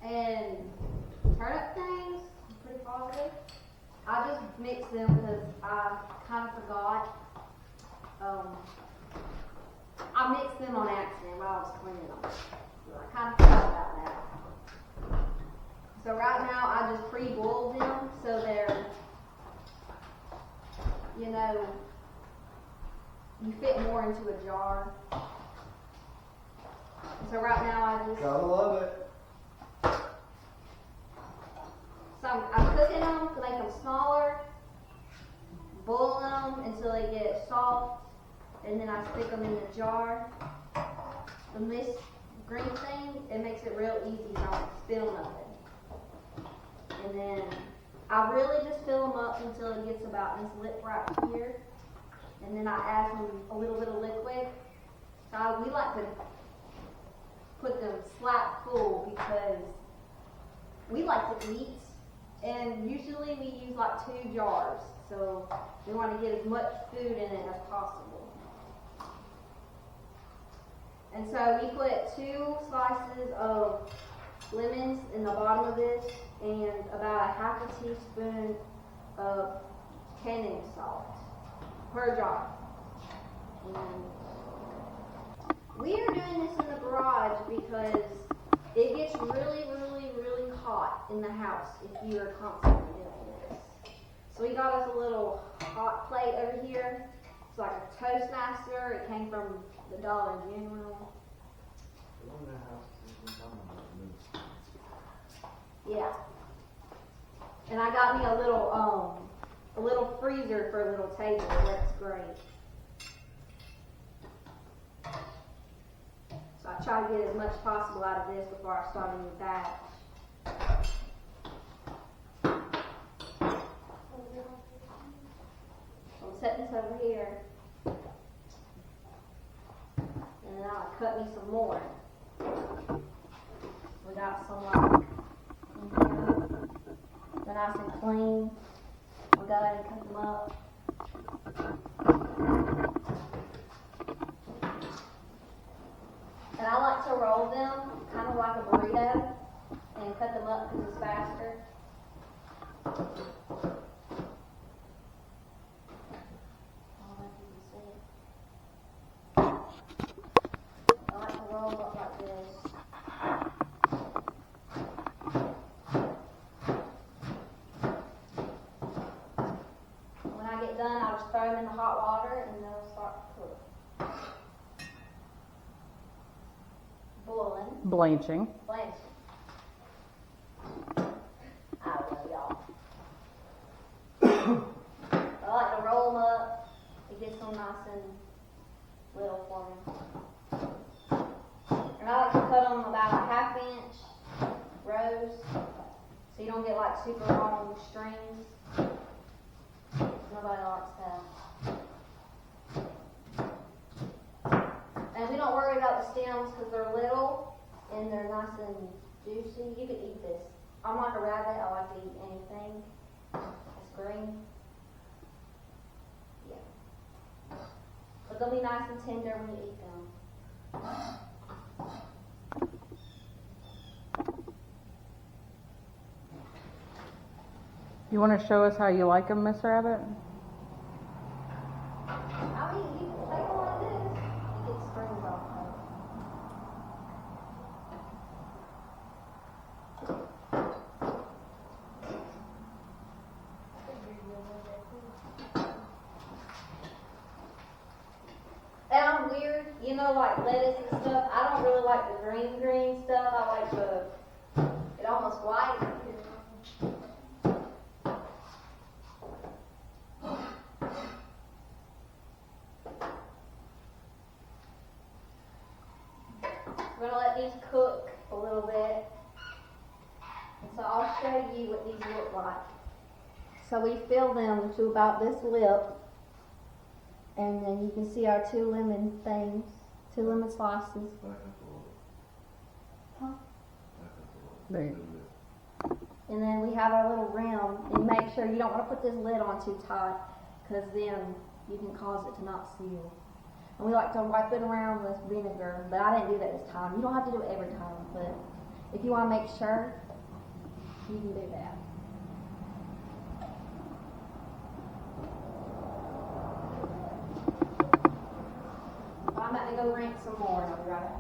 And turnip things, I'm pretty positive. I just mix them because I kind of forgot. I mixed them on accident while I was cleaning them. I kind of forgot about that. So right now I just pre-boiled them so they're, you know, you fit more into a jar. So right now I just... Gotta love it. So I'm cooking them to make them smaller, boiling them until they get soft, and then I stick them in the jar. And this green thing, it makes it real easy. I don't spill nothing. And then I really just fill them up until it gets about this lip right here. And then I add them a little bit of liquid. So we like to put them slap full because we like to eat. And usually we use like 2 jars, so we want to get as much food in it as possible. And so we put 2 slices of lemons in the bottom of this and about a ½ teaspoon of canning salt per jar. And we are doing this in the garage because it gets really, really, really hot in the house if you are constantly doing this. So we got us a little hot plate over here. It's like a Toastmaster. It came from the Dollar General. Yeah. And I got me a little freezer for a little table. That's great. So I try to get as much possible out of this before I start a new batch. I'm setting this over here. And then I'll cut me some more. We got some like in here. They're nice and clean. We'll go ahead and cut them up. And I like to roll them kind of like a burrito and cut them up because it's faster. I like to roll up like this. When I get done, I'll just throw them in the hot water and they'll start to cook. Boiling. Blanching. Blanching. I love y'all. I like to roll them up. It gets them nice and little for me. And I like to cut them about a ½ inch rows so you don't get like super long strings. Nobody likes that. And we don't worry about the stems because they're little and they're nice and juicy. You can eat this. I'm like a rabbit. I like to eat anything that's green. Yeah. But they'll be nice and tender when you eat them. You want to show us how you like them, Miss Rabbit? I mean, you can take one of this. You get strings off of it. And I'm weird, you know, like lettuce and stuff. I don't really like the green stuff. I like it almost white. We're going to let these cook a little bit. And so I'll show you what these look like. So we fill them to about this lip. And then you can see our 2 lemon things, 2 lemon slices. Huh? There. And then we have our little rim. And make sure you don't want to put this lid on too tight because then you can cause it to not seal. And we like to wipe it around with vinegar, but I didn't do that this time. You don't have to do it every time, but if you want to make sure, you can do that. I'm about to go rinse some more and I'll be right back.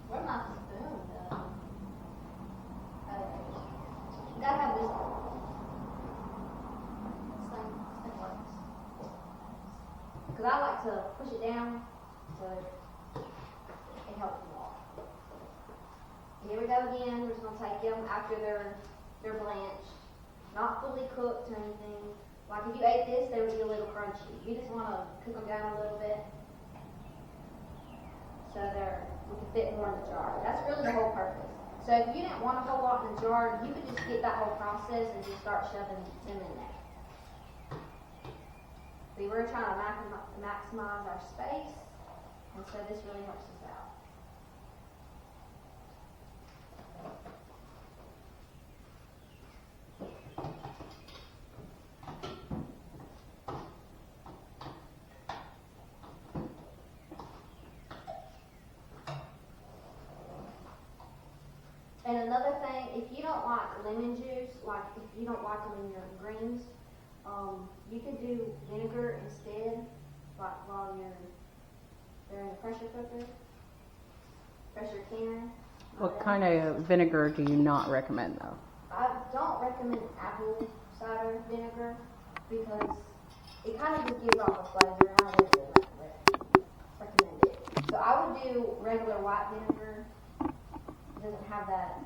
Where's my spoon though? You gotta have this thing works. Because I like to push it down so it helps them all. Here we go again. We're just going to take them after they're blanched. Not fully cooked or anything. Like if you ate this, they would be a little crunchy. You just want to cook them down a little bit so we can fit more in the jar. That's really the whole purpose. So if you didn't want a whole lot in the jar, you could just skip that whole process and just start shoving them in there. We were trying to maximize our space, and so this really helps us out. And another thing, if you don't like lemon juice, like if you don't like them in your greens, you could do vinegar instead, like while they're in the pressure cooker, pressure canner. What kind of vinegar do you not recommend though? I don't recommend apple cider vinegar because it kind of just gives off a flavor, and I wouldn't really recommend it. So I would do regular white vinegar. It doesn't have that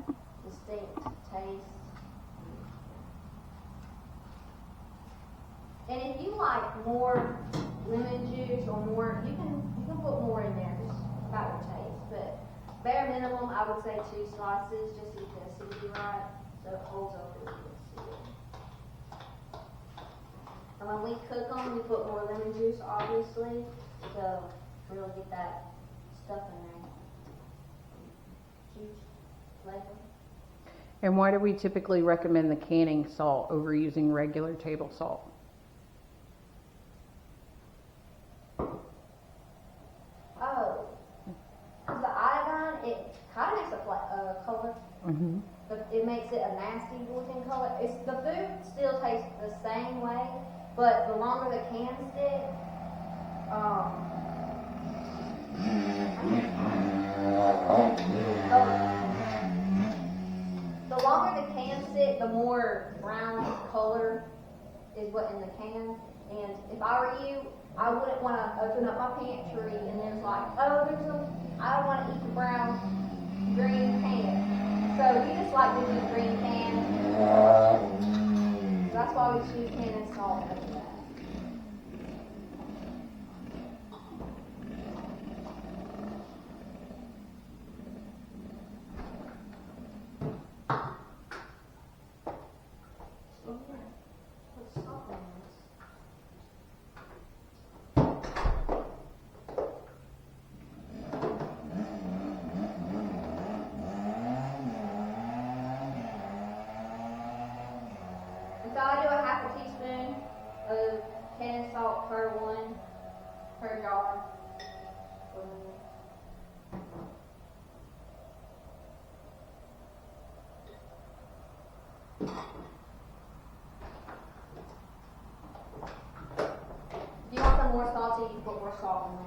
distinct taste. And if you like more lemon juice or more, you can put more in there, just about your taste. But bare minimum, I would say 2 slices, just so you can acidity right, so it holds up really good. And when we cook them, we put more lemon juice, obviously, to really get that stuff in there. Juice flavor. And why do we typically recommend the canning salt over using regular table salt? Oh, because the iodine, it kind of makes a color, but it makes it a nasty looking color. The food still tastes the same way, but the longer the cans sit, the longer the cans sit, the more brown color is what in the can. And if I were you, I wouldn't want to open up my pantry and there's like, oh, I don't want to eat the green can. So we just like to do green can. So that's why we choose can and salt over that. Put salt in this. So I do a half a teaspoon of can salt per jar. If you want them more salty, you can put more salt in there.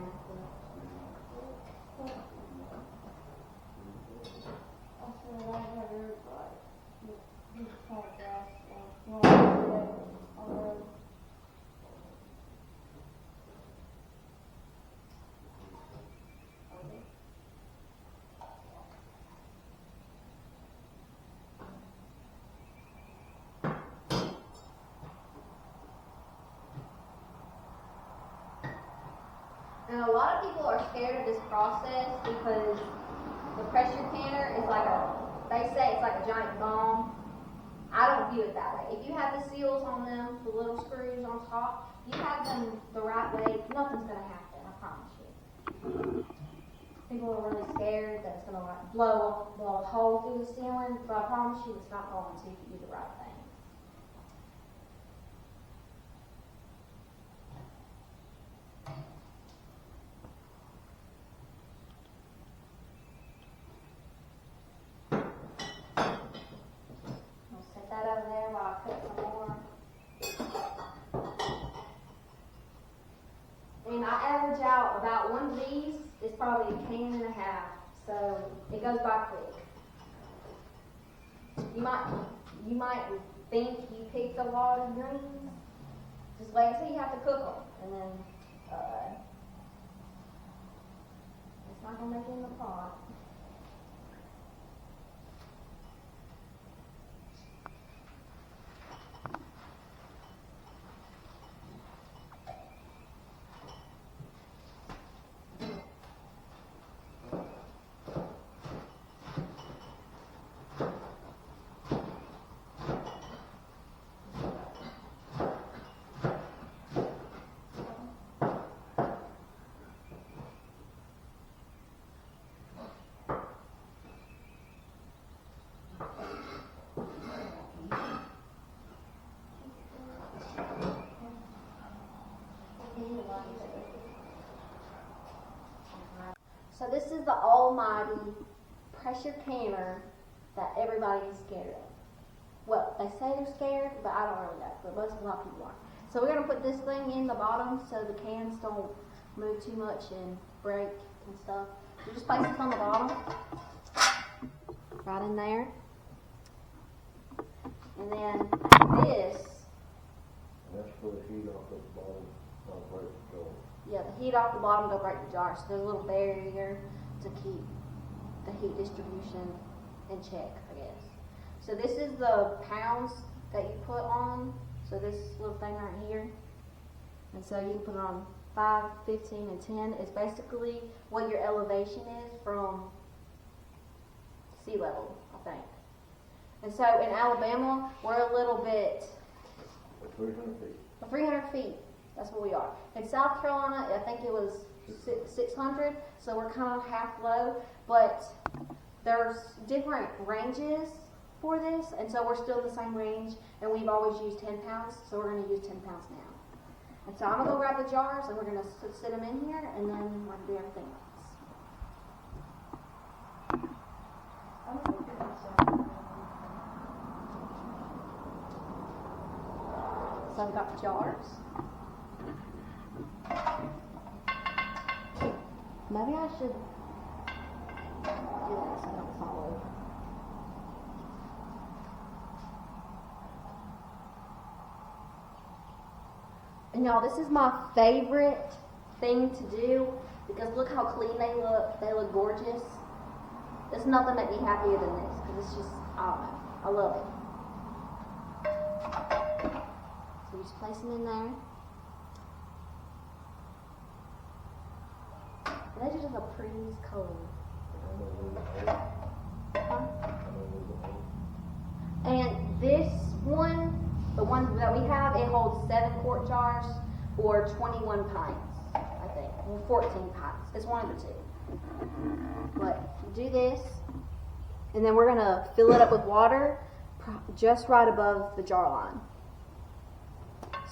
And a lot of people are scared of this process because the pressure canner is they say it's like a giant bomb. I don't view it that way. If you have the seals on them, the little screws on top, you have them the right way, nothing's going to happen, I promise you. People are really scared that it's gonna like blow a hole through the ceiling, but I promise you it's not going to if you do the right thing. I'll set that over there while I cook some more. And I average out about one of these is probably a can and a half, so it goes by quick. You might think you picked a lot of greens. Just wait until you have to cook them, and then it's not gonna make it in the pot. So this is the almighty pressure canner that everybody is scared of. Well, they say they're scared, but I don't really know, but a lot of people are. So we're going to put this thing in the bottom so the cans don't move too much and break and stuff. You just place this on the bottom, right in there. And then this. That's for the heat off the bottom, not break the jar. Yeah, the heat off the bottom don't break the jar, so there's a little barrier to keep the heat distribution in check, I guess. So this is the pounds that you put on, so this little thing right here. And so you can put it on 5, 15, and 10. It's basically what your elevation is from sea level, I think. And so in Alabama, we're a little bit... 300 feet. 300 feet. That's what we are. In South Carolina, I think it was 600, so we're kind of half low, but there's different ranges for this, and so we're still in the same range, and we've always used 10 pounds, so we're going to use 10 pounds now. And so I'm going to go grab the jars, and we're going to sit them in here, and then we're going to do everything else. So I've got the jars. Maybe I should do that so I don't fall over. And y'all, this is my favorite thing to do because look how clean they look. They look gorgeous. There's nothing that makes me happier than this because it's just, I don't know, I love it. So you just place them in there. And they're just a pretty color. And this one, the one that we have, it holds 7 quart jars or 21 pints, I think, or 14 pints. It's one of the two. But you do this, and then we're gonna fill it up with water just right above the jar line.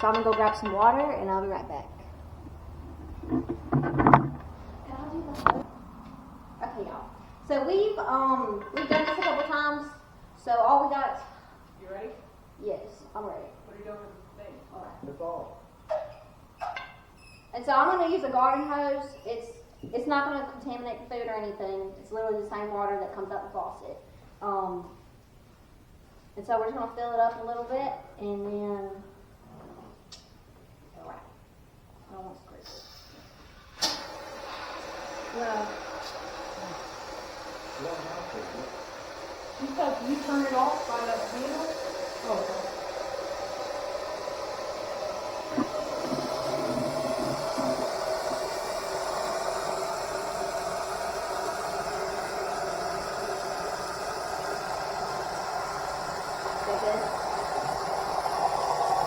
So I'm gonna go grab some water, and I'll be right back. Okay, y'all. So we've done this a couple times. So all we got. You ready? Yes, I'm ready. What are you doing with the thing? All right. That's all. And so I'm going to use a garden hose. It's not going to contaminate the food or anything. It's literally the same water that comes out the faucet. And so we're just going to fill it up a little bit, and then. All right. I don't want to scrape it. Well, You don't have to. you turn it off by that handle? Oh, okay.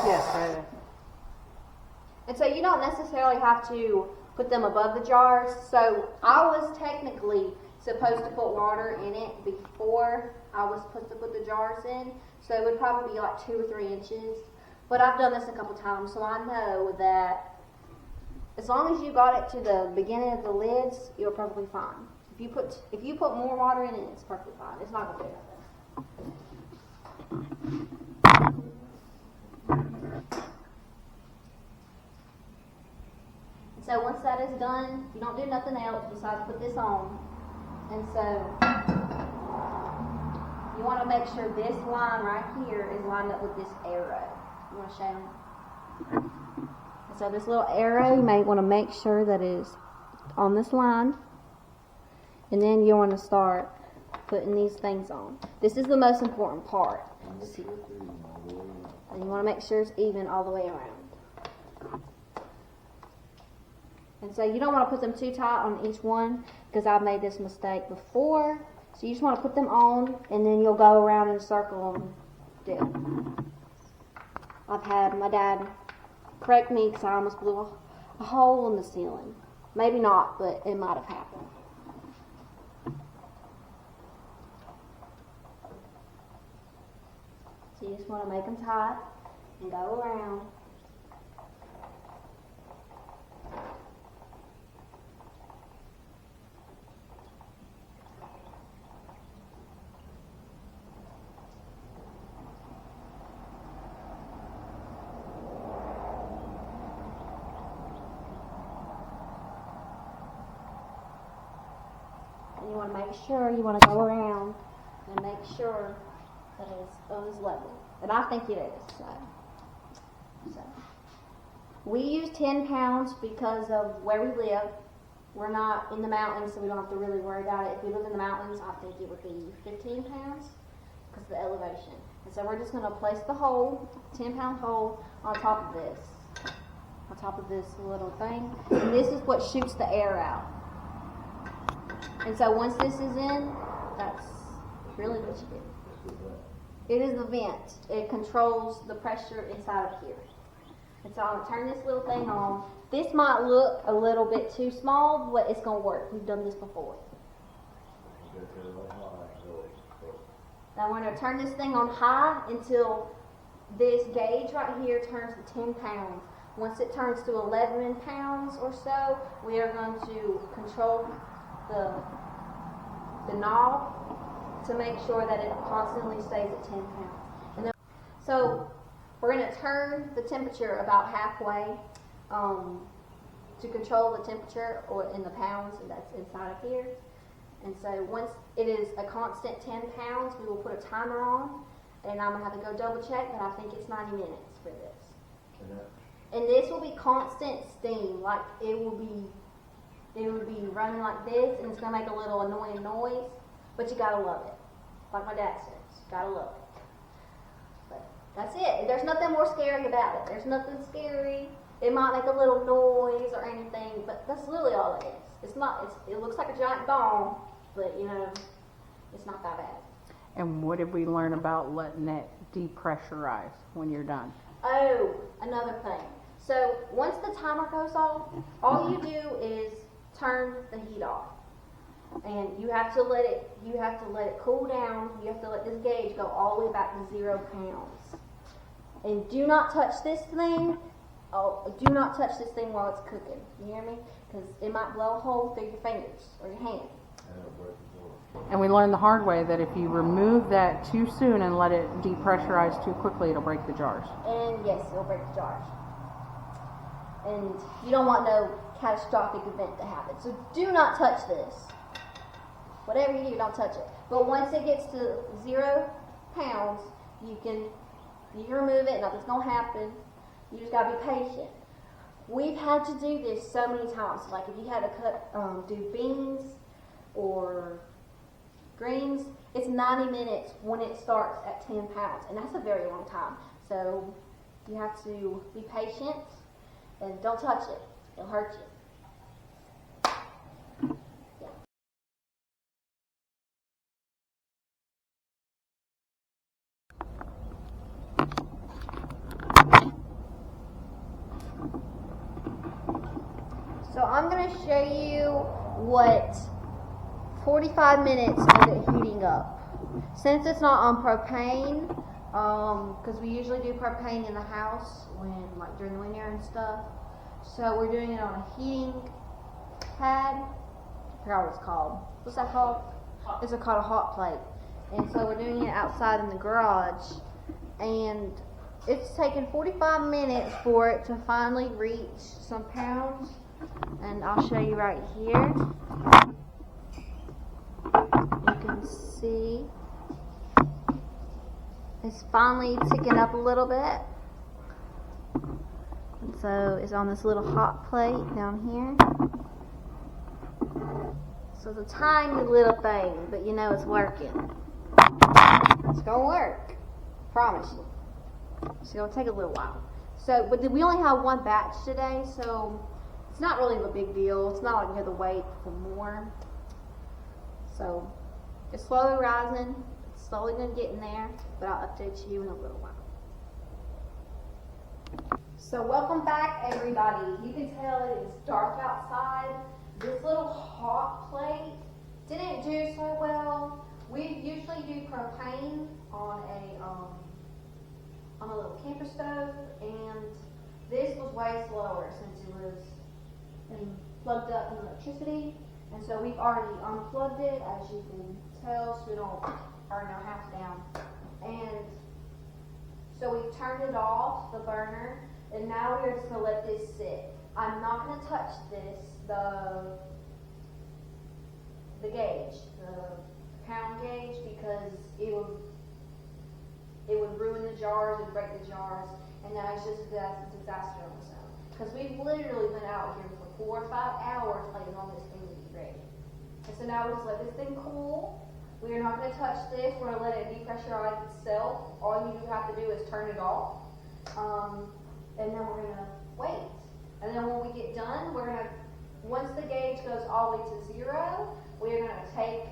Yes, right there. And so you don't necessarily have to put them above the jars. So I was technically supposed to put water in it before I was supposed to put the jars in. So it would probably be like 2 or 3 inches. But I've done this a couple times, so I know that as long as you got it to the beginning of the lids, you're perfectly fine. If you put more water in it, it's perfectly fine. It's not gonna do nothing. So once that is done, you don't do nothing else besides put this on. And so you want to make sure this line right here is lined up with this arrow. You want to show them? And so this little arrow, you may want to make sure that it is on this line. And then you want to start putting these things on. This is the most important part. And you want to make sure it's even all the way around. And so you don't want to put them too tight on each one, because I've made this mistake before. So you just want to put them on, and then you'll go around in a circle and do. I've had my dad correct me because I almost blew a hole in the ceiling. Maybe not, but it might have happened. So you just want to make them tight and go around. And you want to make sure, you want to go around and make sure that it is level. And I think it is. So. We use 10 pounds because of where we live. We're not in the mountains, so we don't have to really worry about it. If we lived in the mountains, I think it would be 15 pounds because of the elevation. And so we're just going to place the hole, 10-pound hole, on top of this little thing. And this is what shoots the air out. And so once this is in, that's really what you do. It is the vent. It controls the pressure inside of here. And so I'm going to turn this little thing on. This might look a little bit too small, but it's going to work. We've done this before. Now we're going to turn this thing on high until this gauge right here turns to 10 pounds. Once it turns to 11 pounds or so, we are going to control the knob to make sure that it constantly stays at 10 pounds. And then, so we're going to turn the temperature about halfway to control the temperature or in the pounds that's inside of here. And so once it is a constant 10 pounds, we will put a timer on, and I'm going to have to go double check, but I think it's 90 minutes for this. And this will be constant steam, like it will be running like this, and it's going to make a little annoying noise, but you got to love it. Like my dad says, you got to love it. But that's it. There's nothing more scary about it. There's nothing scary. It might make a little noise or anything, but that's literally all it is. It looks like a giant bomb, but it's not that bad. And what did we learn about letting it depressurize when you're done? Oh, another thing. So once the timer goes off, all you do is turn the heat off. And you have to let it cool down. You have to let this gauge go all the way back to 0 pounds. And do not touch this thing. Oh, do not touch this thing while it's cooking. You hear me? Because it might blow a hole through your fingers or your hand. And we learned the hard way that if you remove that too soon and let it depressurize too quickly, it'll break the jars. And yes, it'll break the jars. And you don't want no catastrophic event to happen. So do not touch this. Whatever you do, don't touch it. But once it gets to 0 pounds, you can remove it. Nothing's gonna happen. You just gotta be patient. We've had to do this so many times. Like if you had to do beans or greens, it's 90 minutes when it starts at 10 pounds, and that's a very long time. So you have to be patient and don't touch it. It'll hurt you. So I'm going going to show you what 45 minutes of it heating up. Since it's not on propane, because we usually do propane in the house like during the winter and stuff. So we're doing it on a heating pad. I forgot what it's called. What's that called? It's called a hot plate. And so we're doing it outside in the garage. And it's taken 45 minutes for it to finally reach some pounds. And I'll show you right here. You can see it's finally ticking up a little bit. And so it's on this little hot plate down here. So it's a tiny little thing, but you know it's working. It's gonna work. Promise you. It's gonna take a little while. So, but we only have one batch today, so it's not really a big deal. It's not like we have to wait for more. So it's slowly rising. It's slowly gonna get in there, but I'll update you in a little while. So welcome back, everybody. You can tell it is dark outside. This little hot plate didn't do so well. We usually do propane on a little camper stove, and this was way slower since it was plugged up in electricity. And so we've already unplugged it, as you can tell, so we don't burn our house down. And so we've turned it off, the burner, and now we're just going to let this sit. I'm not going to touch this, the gauge, the pound gauge, because it would ruin the jars and break the jars, and now it's just a disaster on its own. Because we've literally been out here for 4 or 5 hours waiting on this thing to be ready. And so now we just let this thing cool. We are not going to touch this. We're going to let it depressurize itself. All you have to do is turn it off. And then we're going to wait. And then when we get done, we're going to, once the gauge goes all the way to 0, we're going to take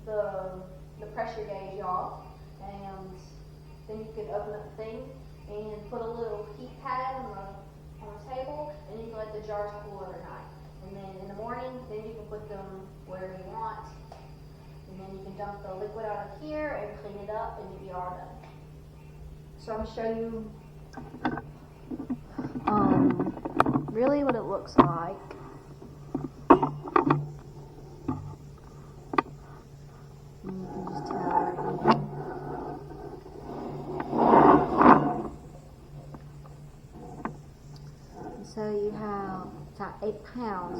the pressure gauge off. And then you can open up the thing and put a little heat pad on the table, and you can let the jars cool overnight. And then in the morning, then you can put them wherever you want. And then you can dump the liquid out of here and clean it up, and you'll be all done. So I'm going to show you really what it looks like. You can just tell right here. So you have about 8 pounds.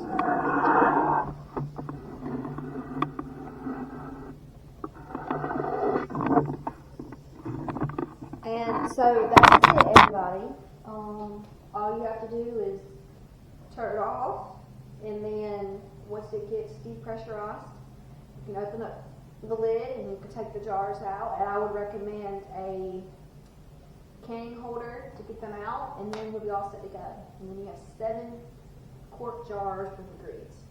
And so that's it, everybody. All you have to do is turn it off, and then once it gets depressurized, you can open up the lid and you can take the jars out. And I would recommend a canning holder to get them out, and then we'll be all set to go. And then you have 7 quart jars with the grease.